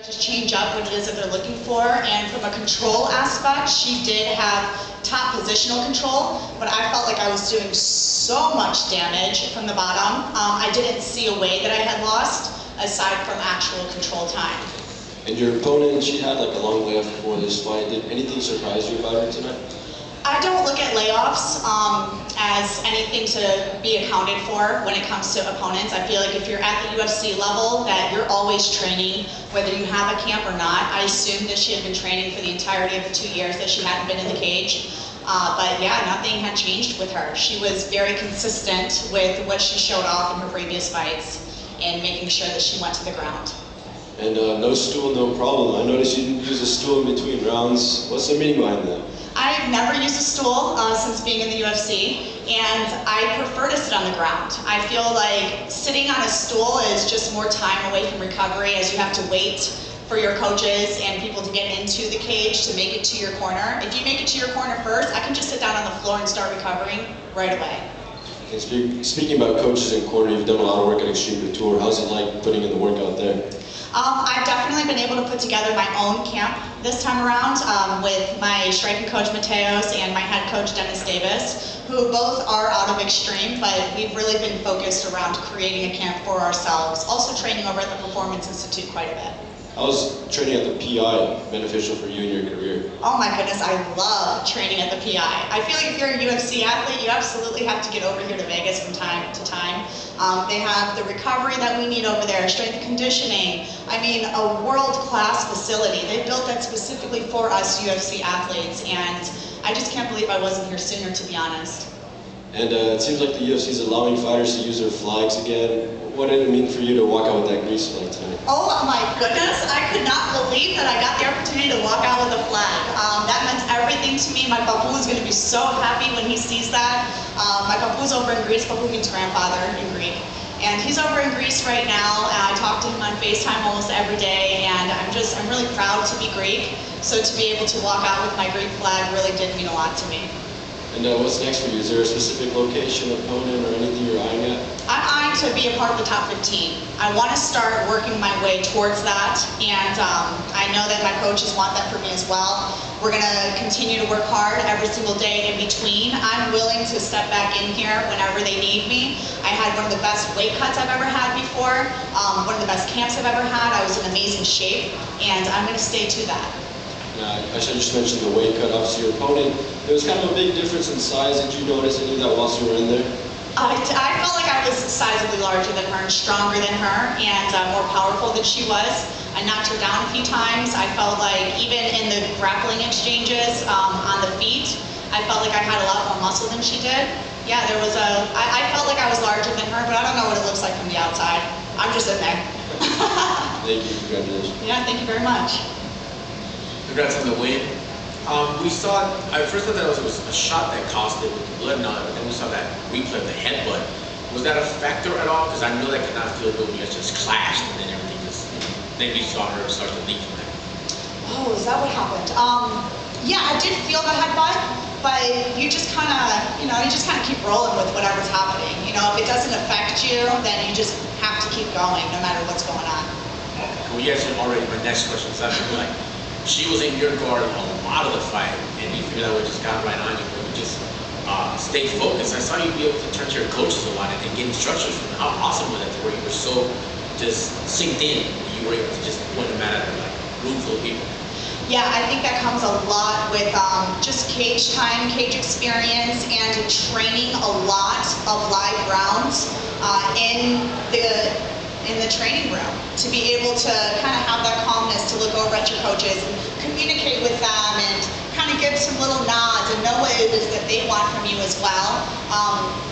to change up what it is that they're looking for, and from a control aspect, she did have top positional control, but I felt like I was doing so much damage from the bottom. I didn't see a way that I had lost, aside from actual control time. And your opponent, she had like a long layoff before this fight. Did anything surprise you about her tonight? I don't look at layoffs as anything to be accounted for when it comes to opponents. I feel like if you're at the UFC level, that you're always training, whether you have a camp or not. I assumed that she had been training for the entirety of the 2 years that she hadn't been in the cage. But yeah, nothing had changed with her. She was very consistent with what she showed off in her previous fights and making sure that she went to the ground. And no stool, no problem. I noticed you didn't use a stool in between rounds. What's the meaning behind that? I've never used a stool since being in the UFC, and I prefer to sit on the ground. I feel like sitting on a stool is just more time away from recovery, as you have to wait for your coaches and people to get into the cage to make it to your corner. If you make it to your corner first, I can just sit down on the floor and start recovering right away. Okay, speaking about coaches in corner, you've done a lot of work at Extreme Couture. How's it like putting in the work out there? I've definitely been able to put together my own camp this time around with my striking coach Mateos and my head coach Dennis Davis, who both are out of Extreme, but we've really been focused around creating a camp for ourselves. Also training over at the Performance Institute quite a bit. How is training at the PI beneficial for you in your career? Oh my goodness, I love training at the PI. I feel like if you're a UFC athlete, you absolutely have to get over here to Vegas from time to time. They have the recovery that we need over there, strength and conditioning. I mean, a world-class facility. They built that specifically for us UFC athletes, and I just can't believe I wasn't here sooner, to be honest. And it seems like the UFC is allowing fighters to use their flags again. What did it mean for you to walk out with that grease flag tonight? Oh my goodness, I could not believe that I got the opportunity to walk out with a flag. That meant everything to me. My papu is going to be so happy when he sees that. My papu is over in Greece. Papu means grandfather in Greek. And he's over in Greece right now. I talk to him on FaceTime almost every day, and I'm really proud to be Greek. So to be able to walk out with my Greek flag really did mean a lot to me. And what's next for you? Is there a specific location, opponent, or anything you're eyeing at? I'm eyeing to be a part of the top 15. I want to start working my way towards that, and I know that my coaches want that for me as well. We're going to continue to work hard every single day in between. I'm willing to step back in here whenever they need me. I had one of the best weight cuts I've ever had before, one of the best camps I've ever had. I was in amazing shape, and I'm going to stay to that. I should just mention the weight cut. Obviously, your opponent, there was kind of a big difference in size. Did you notice any of that whilst you were in there? I felt like I was sizably larger than her and stronger than her and more powerful than she was. I knocked her down a few times. I felt like even in the grappling exchanges on the feet, I felt like I had a lot more muscle than she did. Yeah, I felt like I was larger than her, but I don't know what it looks like from the outside. I'm just in there. Thank you. Congratulations. Yeah, thank you very much. Congrats on the win. We saw, I first thought that it was a shot that cost it with the blood and all that, but then we saw that replay of the headbutt. Was that a factor at all? Because I know that could not feel good when you guys just clashed and then everything just, then we saw her start to leak from that. Oh, is that what happened? Yeah, I did feel the headbutt, but you just kind of, keep rolling with whatever's happening. You know, if it doesn't affect you, then you just have to keep going no matter what's going on. Well, you answered already my next question. So like, she was in your guard a lot of the fight, and you figured that way just got right on you, but you just stayed focused. I saw you be able to turn to your coaches a lot and get instructions from them. How awesome was that to where you were so just synced in, you were able to just point them at like room full of people? Yeah, I think that comes a lot with just cage time, cage experience, and training a lot of live rounds in the training room, to be able to kind of have that calmness to look over at your coaches and communicate with them and kind of give some little nods and know what it is that they want from you as well.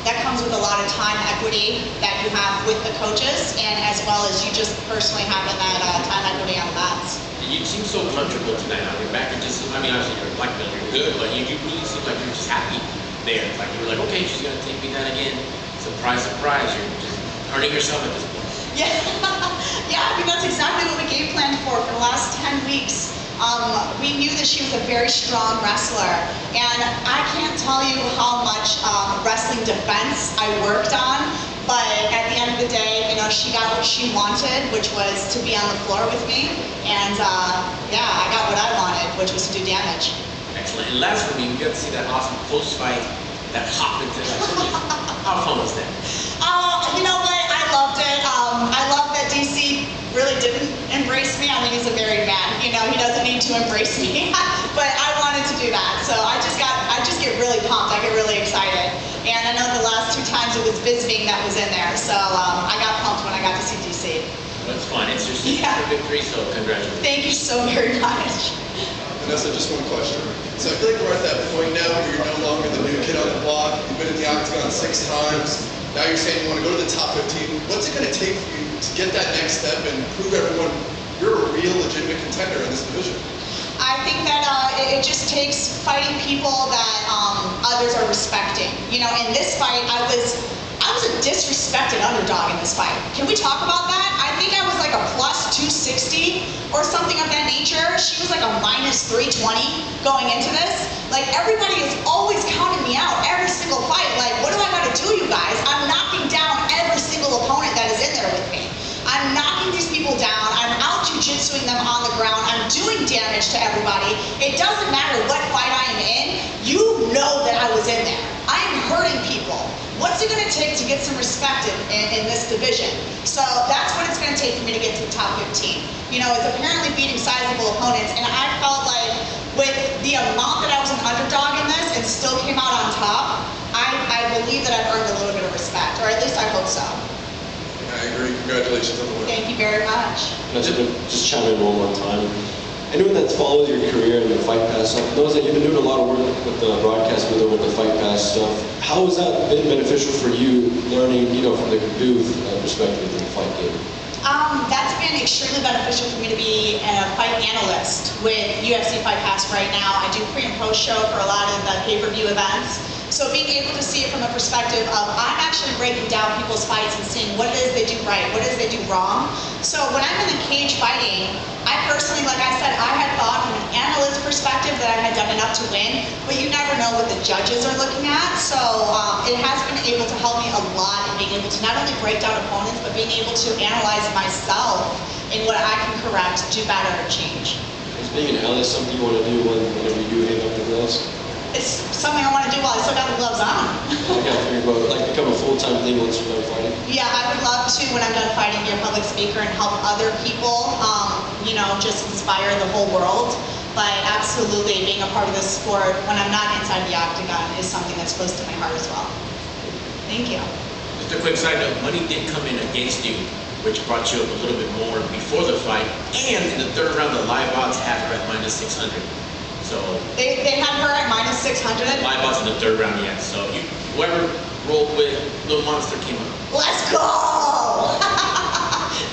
That comes with a lot of time equity that you have with the coaches, and as well as you just personally having that time equity on the mats. You seem so comfortable tonight on your back. And just, I mean, obviously you're a black belt, you're good, but you really seem like you're just happy there. Like you were like, okay, she's gonna take me down again. Surprise, surprise. You're just earning yourself at this point. Yeah, yeah, I mean, that's exactly what we game planned for the last 10 weeks. We knew that she was a very strong wrestler, and I can't tell you how much wrestling defense I worked on, but at the end of the day, you know, she got what she wanted, which was to be on the floor with me, and And yeah, I got what I wanted, which was to do damage. Excellent. And last for me, we got to see that awesome post-fight, that hop into how fun was that? You know what? I loved it. I love that DC really didn't embrace me. I mean, he's a married man. You know, he doesn't need to embrace me. But I wanted to do that. So I just get really pumped. I get really excited. And I know the last 2 times it was visiting that was in there. So I got pumped when I got to see DC. That's fun. It's your signature victory, so congratulations. Thank you so very much. Vanessa, just one question. So I feel like we're at that point now where you're no longer the new kid on the block. You've been in the octagon 6 times. Now you're saying you want to go to the top 15. What's it going to take for you to get that next step and prove everyone you're a real legitimate contender in this division? I think that it just takes fighting people that others are respecting. You know, in this fight, I was a disrespected underdog in this fight. Can we talk about that? I think I was like a plus 260 or something of that nature. She was like a minus 320 going into this. Like, everybody is always counting me out every single fight. Like, what do I gotta do, you guys? I'm knocking down every single opponent that is in there with me. I'm knocking these people down. I'm out jiu-jitsuing them on the ground. I'm doing damage to everybody. It doesn't matter what fight I am in. You know that I was in there. I am hurting people. What's it going to take to get some respect in this division? So that's what it's going to take for me to get to the top 15. You know, it's apparently beating sizable opponents, and I felt like with the amount that I was an underdog in this and still came out on top, I believe that I've earned a little bit of respect, or at least I hope so. I agree. Congratulations on the win. Thank you very much. Just chime in one more time. Anyone that follows your career and the Fight Pass stuff knows that you've been doing a lot of work with the broadcast booth, with the Fight Pass stuff. How has that been beneficial for you, learning, you know, from the booth perspective in the fight game? That's been extremely beneficial for me to be a fight analyst with UFC Fight Pass right now. I do pre and post show for a lot of the pay-per-view events. So being able to see it from a perspective of, I'm actually breaking down people's fights and seeing what it is they do right, what it is they do wrong. So when I'm in the cage fighting, I personally, like I said, I had thought from an analyst perspective that I had done enough to win, but you never know what the judges are looking at. So it has been able to help me a lot in being able to not only break down opponents, but being able to analyze myself in what I can correct, do better, or change. Is being an analyst something you want to do whenever you do hang up the gloves? It's something I want to do while I still got the gloves on. I got to figure about, like, become a full-time thing once you're done fighting. Yeah, I would love to, when I'm done fighting, be a public speaker and help other people, you know, just inspire the whole world. But absolutely, being a part of this sport, when I'm not inside the octagon, is something that's close to my heart as well. Thank you. Just a quick side note, money did come in against you, which brought you up a little bit more before the fight. And in the 3rd round, the live odds had her at minus 600. So they had her at minus 600. Live odds in the 3rd round, yeah. So whoever rolled with Little Monster came up. Let's go!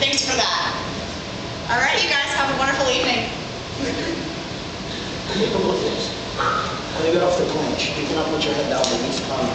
Thanks for that. All right, you guys have a wonderful evening. Thank you. A couple of things. When you get off the clinch, you cannot put your head down, you need to come